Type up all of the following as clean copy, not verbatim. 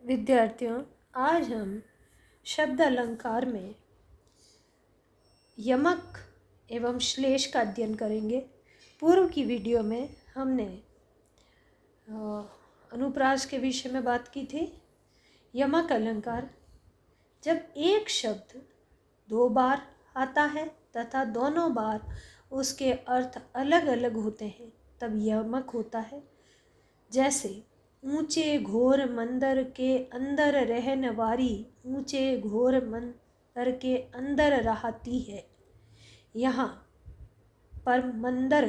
विद्यार्थियों, आज हम शब्द अलंकार में यमक एवं श्लेष का अध्ययन करेंगे। पूर्व की वीडियो में हमने अनुप्रास के विषय में बात की थी। यमक अलंकार, जब एक शब्द दो बार आता है तथा दोनों बार उसके अर्थ अलग अलग होते हैं तब यमक होता है। जैसे ऊंचे घोर मंदिर के अंदर रहने वाली ऊंचे घोर मंदिर के अंदर रहती है। यहाँ पर मंदिर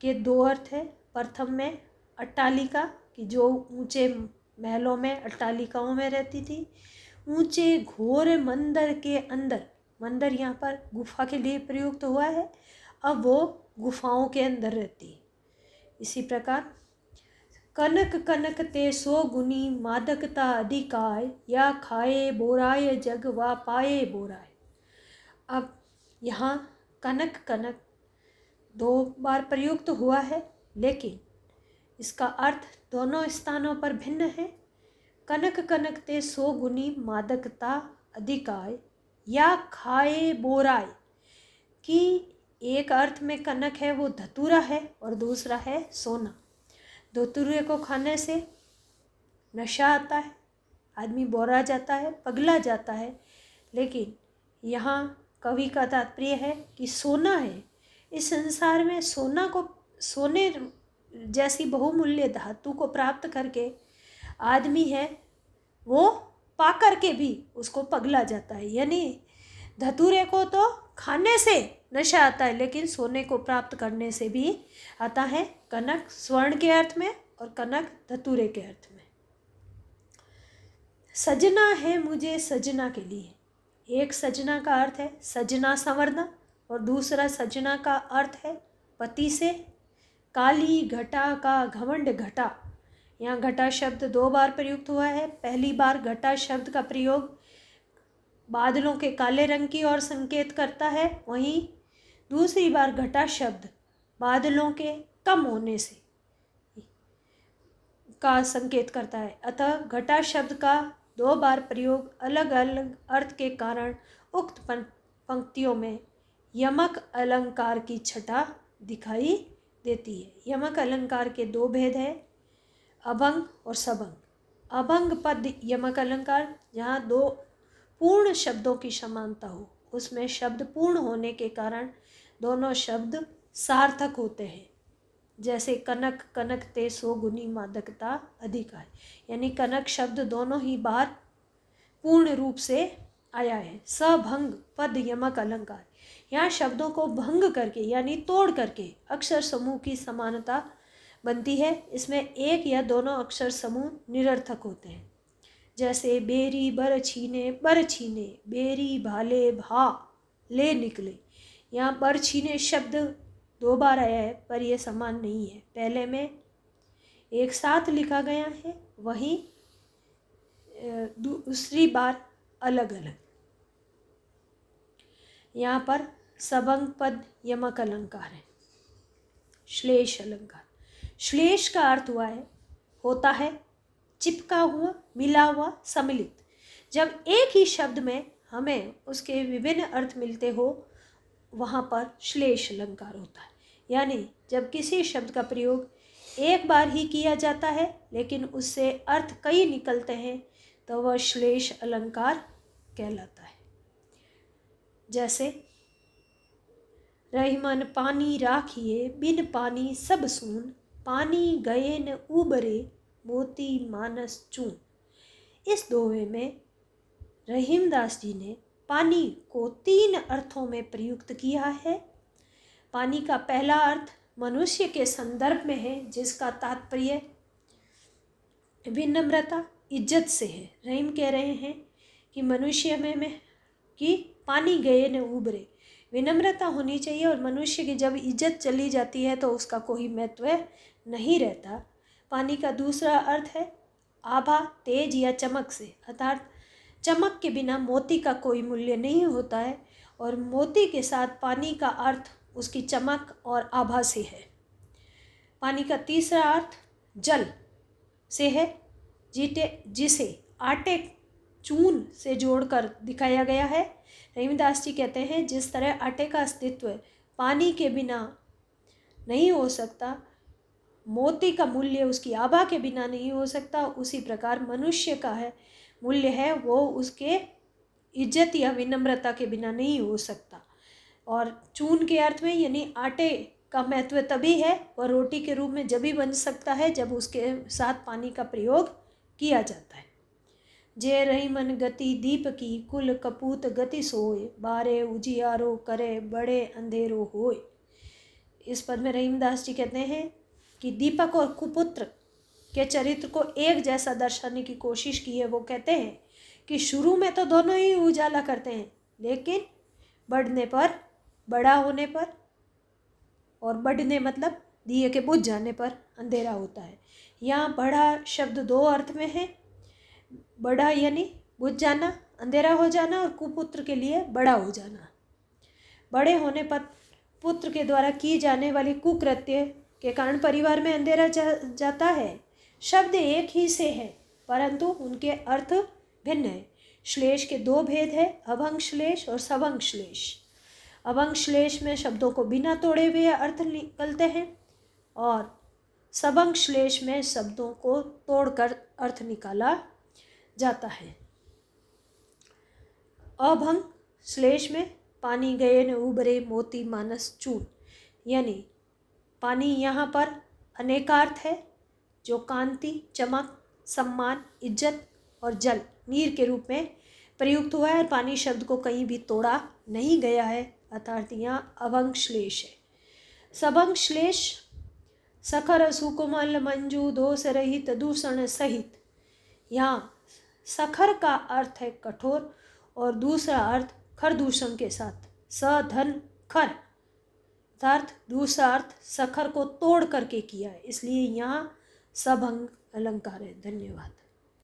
के दो अर्थ है। प्रथम में अट्टालिका की जो ऊंचे महलों में अट्टालिकाओं में रहती थी। ऊंचे घोर मंदिर के अंदर, मंदिर यहाँ पर गुफा के लिए प्रयुक्त हुआ है। अब वो गुफाओं के अंदर रहती है। इसी प्रकार कनक कनक ते सो गुनी मादकता अधिकाय या खाए बोराय जग वा पाए बोराय। अब यहाँ कनक कनक दो बार प्रयुक्त हुआ है, लेकिन इसका अर्थ दोनों स्थानों पर भिन्न है। कनक कनक ते सो गुनी मादकता अधिकाय या खाए बोराय की एक अर्थ में कनक है वो धतूरा है और दूसरा है सोना। धतूरे को खाने से नशा आता है, आदमी बोरा जाता है, पगला जाता है। लेकिन यहाँ कवि का तात्पर्य है कि सोना है। इस संसार में सोने जैसी बहुमूल्य धातु को प्राप्त करके आदमी है वो पा करके भी उसको पगला जाता है। यानी धतूरे को तो खाने से नशा आता है, लेकिन सोने को प्राप्त करने से भी आता है। कनक स्वर्ण के अर्थ में और कनक धतूरे के अर्थ में। सजना है मुझे सजना के लिए। एक सजना का अर्थ है सजना संवरना और दूसरा सजना का अर्थ है पति से। काली घटा का घमंड घटा, यहाँ घटा शब्द दो बार प्रयुक्त हुआ है। पहली बार घटा शब्द का प्रयोग बादलों के काले रंग की ओर संकेत करता है, वहीं दूसरी बार घटा शब्द बादलों के कम होने से का संकेत करता है। अतः घटा शब्द का दो बार प्रयोग अलग अलग अर्थ के कारण उक्त पंक्तियों में यमक अलंकार की छटा दिखाई देती है। यमक अलंकार के दो भेद हैं, अभंग और सबंग। अभंग पद यमक अलंकार, जहाँ दो पूर्ण शब्दों की समानता हो, उसमें शब्द पूर्ण होने के कारण दोनों शब्द सार्थक होते हैं। जैसे कनक कनक ते सो गुनी मादकता अधिक है, यानी कनक शब्द दोनों ही बार पूर्ण रूप से आया है। सभंग पद यमक अलंकार, यहाँ शब्दों को भंग करके यानी तोड़ करके अक्षर समूह की समानता बनती है। इसमें एक या दोनों अक्षर समूह निरर्थक होते हैं। जैसे बेरी बर छीने, बेरी भाले भा ले निकले। यहाँ बर छीने शब्द दो बार आया है, पर यह समान नहीं है। पहले में एक साथ लिखा गया है, वहीं दूसरी बार अलग अलग। यहाँ पर सबंग पद यमक अलंकार है। श्लेष अलंकार, श्लेष का अर्थ होता है चिपका हुआ, मिला हुआ, सम्मिलित। जब एक ही शब्द में हमें उसके विभिन्न अर्थ मिलते हो, वहाँ पर श्लेष अलंकार होता है। यानी जब किसी शब्द का प्रयोग एक बार ही किया जाता है लेकिन उससे अर्थ कई निकलते हैं, तो वह श्लेष अलंकार कहलाता है। जैसे रहीमन पानी राखिए, बिन पानी सब सून, पानी गए न उबरे, मोती मानस चून। इस दोहे में रहीमदास जी ने पानी को तीन अर्थों में प्रयुक्त किया है। पानी का पहला अर्थ मनुष्य के संदर्भ में है, जिसका तात्पर्य विनम्रता, इज्जत से है। रहीम कह रहे हैं कि मनुष्य में कि पानी गए न उबरे, विनम्रता होनी चाहिए। और मनुष्य की जब इज्जत चली जाती है तो उसका कोई महत्व नहीं रहता। पानी का दूसरा अर्थ है आभा, तेज या चमक से, अर्थात चमक के बिना मोती का कोई मूल्य नहीं होता है, और मोती के साथ पानी का अर्थ उसकी चमक और आभा से है। पानी का तीसरा अर्थ जल से है, जिसे आटे चून से जोड़कर दिखाया गया है। रहीमदास जी कहते हैं जिस तरह आटे का अस्तित्व पानी के बिना नहीं हो सकता, मोती का मूल्य उसकी आभा के बिना नहीं हो सकता, उसी प्रकार मनुष्य का है मूल्य है वो उसके इज्जत या विनम्रता के बिना नहीं हो सकता। और चून के अर्थ में यानी आटे का महत्व तभी है वह रोटी के रूप में जब भी बन सकता है जब उसके साथ पानी का प्रयोग किया जाता है। जे रही मन गति दीप की कुल कपूत गति सोय, बारे उजियारो करे बड़े अंधेरो होय। इस पद में रहीमदास जी कहते हैं कि दीपक और कुपुत्र के चरित्र को एक जैसा दर्शाने की कोशिश की है। वो कहते हैं कि शुरू में तो दोनों ही उजाला करते हैं, लेकिन बढ़ने पर, बड़ा होने पर, और बढ़ने मतलब दिए के बुझ जाने पर अंधेरा होता है। यहाँ बड़ा शब्द दो अर्थ में है। बड़ा यानी बुझ जाना, अंधेरा हो जाना, और कुपुत्र के लिए बड़ा हो जाना। बड़े होने पर पुत्र के द्वारा की जाने वाली कुकृत्य के कारण परिवार में अंधेरा जाता है। शब्द एक ही से है परंतु उनके अर्थ भिन्न है। श्लेष के दो भेद है, अभंग श्लेष और सभंग श्लेष। अभंग श्लेष में शब्दों को बिना तोड़े हुए अर्थ निकलते हैं और सभंग श्लेष में शब्दों को तोड़कर अर्थ निकाला जाता है। अभंग श्लेष में पानी गए न उबरे मोती मानस चून, यानी पानी यहाँ पर अनेकार्थ है जो कांति, चमक, सम्मान, इज्जत और जल, नीर के रूप में प्रयुक्त हुआ है। पानी शब्द को कहीं भी तोड़ा नहीं गया है, अर्थात यहाँ अभंग श्लेष है। सभंग श्लेष सखर सुकोमल मंजू दोष रहित दूषण सहित, यहाँ सखर का अर्थ है कठोर और दूसरा अर्थ खर दूषण के साथ, स धन खर, अर्थात दूसरा अर्थ सखर को तोड़ करके किया है, इसलिए यहाँ सभंग अलंकार है। धन्यवाद।